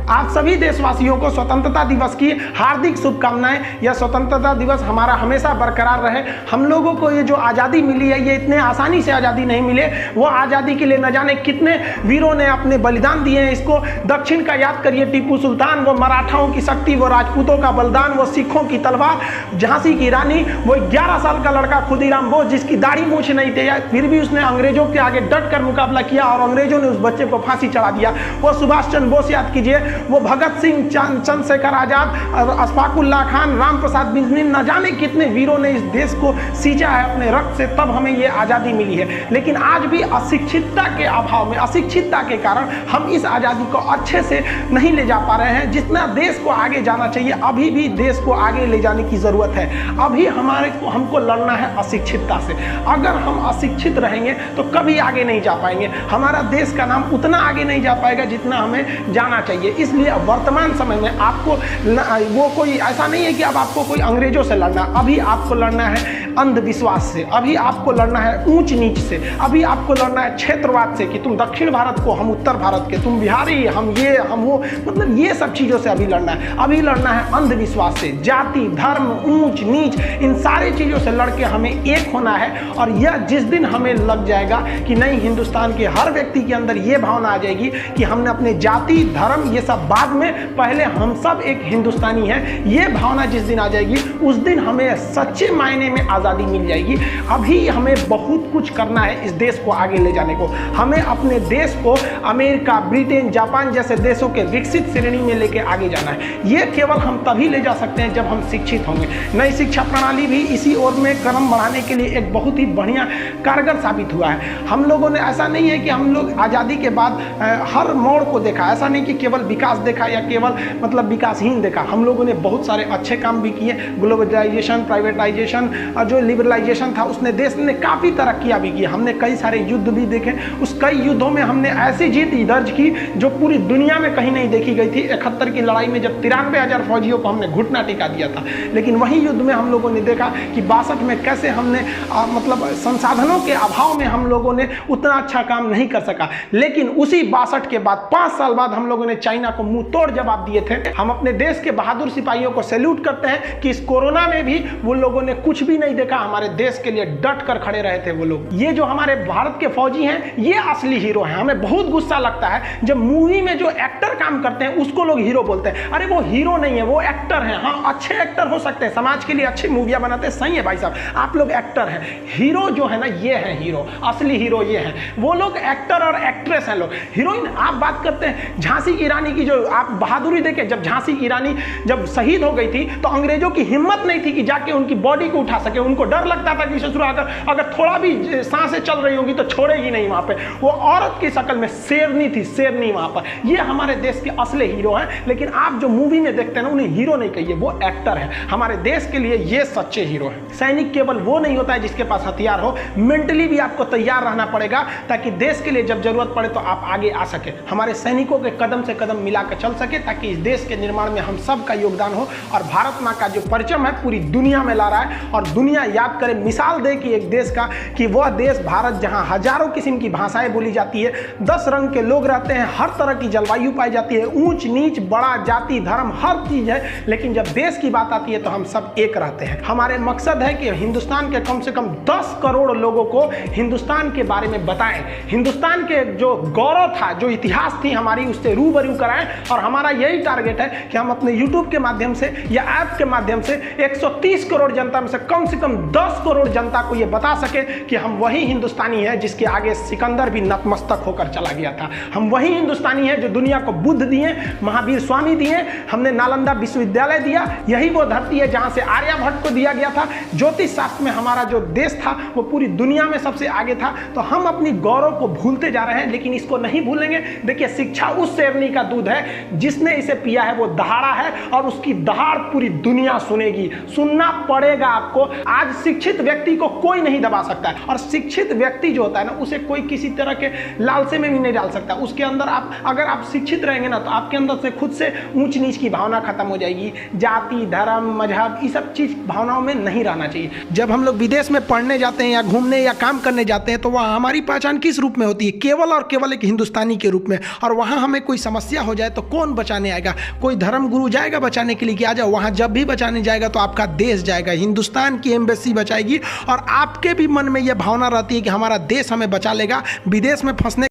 आप सभी देशवासियों को स्वतंत्रता दिवस की हार्दिक शुभकामनाएं। यह स्वतंत्रता दिवस हमारा हमेशा बरकरार रहे। हम लोगों को ये जो आज़ादी मिली है, ये इतने आसानी से आज़ादी नहीं मिले। वो आज़ादी के लिए न जाने कितने वीरों ने अपने बलिदान दिए हैं। इसको दक्षिण का याद करिए, टीपू सुल्तान, वो मराठाओं की शक्ति, वो राजपूतों का बलिदान, वो सिखों की तलवार, झांसी की रानी, वो 11 साल का लड़का खुदीराम बोस जिसकी दाढ़ी मूछ नहीं थी, फिर भी उसने अंग्रेजों के आगे डट कर मुकाबला किया और अंग्रेजों ने उस बच्चे को फांसी चढ़ा दिया। वो सुभाष चंद्र बोस याद कीजिए, वो भगत सिंह, चंद्रशेखर आजाद, अशफाकुल्लाह खान, राम प्रसाद बिस्मिल, न जाने कितने वीरों ने इस देश को सींचा है अपने रक्त से, तब हमें ये आज़ादी मिली है। लेकिन आज भी अशिक्षितता के अभाव में, अशिक्षितता के कारण हम इस आज़ादी को अच्छे से नहीं ले जा पा रहे हैं। जितना देश को आगे जाना चाहिए, अभी भी देश को आगे ले जाने की ज़रूरत है। अभी हमको लड़ना है अशिक्षितता से। अगर हम अशिक्षित रहेंगे तो कभी आगे नहीं जा पाएंगे। हमारा देश का नाम उतना आगे नहीं जा पाएगा जितना हमें जाना चाहिए। इसलिए वर्तमान समय में आपको वो कोई ऐसा नहीं है कि अब आपको कोई अंग्रेजों से लड़ना, अभी आपको लड़ना है अंधविश्वास से, अभी आपको लड़ना है ऊंच नीच से, अभी आपको लड़ना है क्षेत्रवाद से कि तुम दक्षिण भारत को, हम उत्तर भारत के, तुम बिहारी, हम ये, हम वो, मतलब ये सब चीज़ों से अभी लड़ना है। अभी लड़ना है अंधविश्वास से, जाति, धर्म, ऊंच नीच, इन सारी चीज़ों से लड़के हमें एक होना है। और यह जिस दिन हमें लग जाएगा कि नहीं, हिंदुस्तान के हर व्यक्ति के अंदर ये भावना आ जाएगी कि हमने अपने जाति, धर्म, ये सब बाद में, पहले हम सब एक हिंदुस्तानी हैं, ये भावना जिस दिन आ जाएगी, उस दिन हमें सच्चे मायने में आज़ादी मिल जाएगी। अभी हमें बहुत कुछ करना है इस देश को आगे ले जाने को। हमें अपने देश को अमेरिका, ब्रिटेन, जापान जैसे देशों के विकसित श्रेणी में लेके आगे जाना है। ये केवल हम तभी ले जा सकते हैं जब हम शिक्षित होंगे। नई शिक्षा प्रणाली भी इसी ओर में कदम बढ़ाने के लिए एक बहुत ही बढ़िया कारगर साबित हुआ है। हम लोगों ने, ऐसा नहीं है कि हम लोग आज़ादी के बाद हर मोड़ को देखा, ऐसा नहीं कि केवल विकास देखा या केवल मतलब विकासहीन देखा। हम लोगों ने बहुत सारे अच्छे काम भी किए। ग्लोबलाइजेशन, प्राइवेटाइजेशन, जो लिबरलाइजेशन था, उसने देश ने काफ़ी तरक्कियाँ भी की। हमने कई सारे युद्ध भी देखे। उस कई युद्धों में हमने ऐसी जीत दर्ज की जो पूरी दुनिया में कहीं नहीं देखी गई थी। 71 की लड़ाई में जब 93,000 फौजियों को हमने घुटना टिका दिया था, लेकिन वही युद्ध में हम लोगों ने देखा कि 62 में कैसे हमने मतलब संसाधनों के अभाव में हम लोगों ने उतना अच्छा काम नहीं कर सका। लेकिन उसी 62 के बाद 5 साल बाद हम लोगों ने चाइना को मुंह तोड़ जवाब दिए थे। हम अपने देश के बहादुर सिपाहियों को सैल्यूट करते हैं कि इस कोरोना में भी वो लोगों ने कुछ भी नहीं देखा, हमारे देश के लिए डट कर खड़े रहे थे वो लोग। ये जो हमारे भारत के फौजी हैं, ये असली हीरो हैं। हमें बहुत गुस्सा लगता है जब मूवी में जो एक्टर काम करते हैं उसको लोग हीरो बोलते हैं। अरे वो हीरो नहीं है, वो एक्टर हैं। हाँ, अच्छे एक्टर हो सकते हैं, समाज के लिए अच्छी मूवियाँ बनाते हैं, सही है भाई साहब, आप लोग एक्टर हैं। हीरो जो है ना, ये है हीरो, असली हीरो ये है। वो लोग एक्टर और एक्ट्रेस हैं लोग। हीरोइन आप बात करते हैं झांसी की रानी की, जो आप बहादुरी देखे, जब झांसी की रानी जब शहीद हो गई थी तो अंग्रेजों की हिम्मत नहीं थी कि जाके उनकी बॉडी को उठा सके। उनको डर लगता था कि ससुरा अगर थोड़ा भी सांसें चल रही होगी तो छोड़ेगी नहीं। वहां पे वो औरत की शक्ल में शेरनी थी, शेरनी वहां पर। ये हमारे देश के असली हीरो हैं। लेकिन आप जो मूवी में देखते हैं ना, उन्हें हीरो नहीं कहिए, वो एक्टर है। हमारे देश के लिए ये सच्चे हीरो हैं। सैनिक केवल वो नहीं होता है जिसके पास हथियार हो, मेंटली भी आपको तैयार रहना पड़ेगा ताकि देश के लिए जब जरूरत पड़े तो आप आगे आ सके। हमारे सैनिकों के कदम से कदम मिलाकर चल सके ताकि इस देश के निर्माण में हम सब का योगदान हो। और भारत माँ का जो परचम है पूरी दुनिया में ला रहा है, और दुनिया याद करे, मिसाल दे कि एक देश का, कि वह देश भारत जहाँ हजारों किस्म की भाषाएं बोली जाती है, 10 रंग के लोग रहते हैं, हर तरह की जलवायु पाई जाती है, ऊंच नीच, बड़ा, जाति, धर्म, हर चीज है। लेकिन जब देश की बात आती है तो हम सब एक रहते हैं। हमारे मकसद है कि हिंदुस्तान के कम से कम 10 करोड़ लोगों को हिंदुस्तान के बारे में बताएं, हिंदुस्तान के जो गौरव था, जो इतिहास थी हमारी, उससे रूबरू कराएं। और हमारा यही टारगेट है कि हम अपने यूट्यूब के माध्यम से या ऐप के माध्यम से 130 करोड़ जनता में से कम 10 करोड़ जनता को यह बता सके कि हम वही हिंदुस्तानी है जिसके आगे सिकंदर भी नतमस्तक होकर चला गया था। हम वही हिंदुस्तानी है जो दुनिया को बुद्ध दिए, महावीर स्वामी दिए, हमने नालंदा विश्वविद्यालय दिया। यही वो धरती है जहां से आर्यभट्ट को दिया गया था। ज्योतिष शास्त्र में हमारा जो देश था वो पूरी दुनिया में सबसे आगे था। तो हम अपनी गौरव को भूलते जा रहे हैं, लेकिन इसको नहीं भूलेंगे। देखिए, शिक्षा उस शेरनी का दूध है जिसने इसे पिया है, वो दहाड़ा है, और उसकी दहाड़ पूरी दुनिया सुनेगी। सुनना पड़ेगा आपको। आज शिक्षित व्यक्ति को कोई नहीं दबा सकता है, और शिक्षित व्यक्ति जो होता है ना, उसे कोई किसी तरह के लालचे में भी नहीं डाल सकता। उसके अंदर अगर आप शिक्षित रहेंगे ना, तो आपके अंदर से खुद से ऊंच नीच की भावना खत्म हो जाएगी। जाति, धर्म, मजहब, ये सब चीज भावनाओं में नहीं रहना चाहिए। जब हम लोग विदेश में पढ़ने जाते हैं या घूमने या काम करने जाते हैं, तो वहाँ हमारी पहचान किस रूप में होती है? केवल और केवल एक हिंदुस्तानी के रूप में। और वहाँ हमें कोई समस्या हो जाए तो कौन बचाने आएगा? कोई धर्म गुरु जाएगा बचाने के लिए कि आ जाओ? वहाँ जब भी बचाने जाएगा तो आपका देश जाएगा, हिंदुस्तान की एम्बेसी बचाएगी, और आपके भी मन में यह भावना रहती है कि हमारा देश हमें बचा लेगा। विदेश में फंसने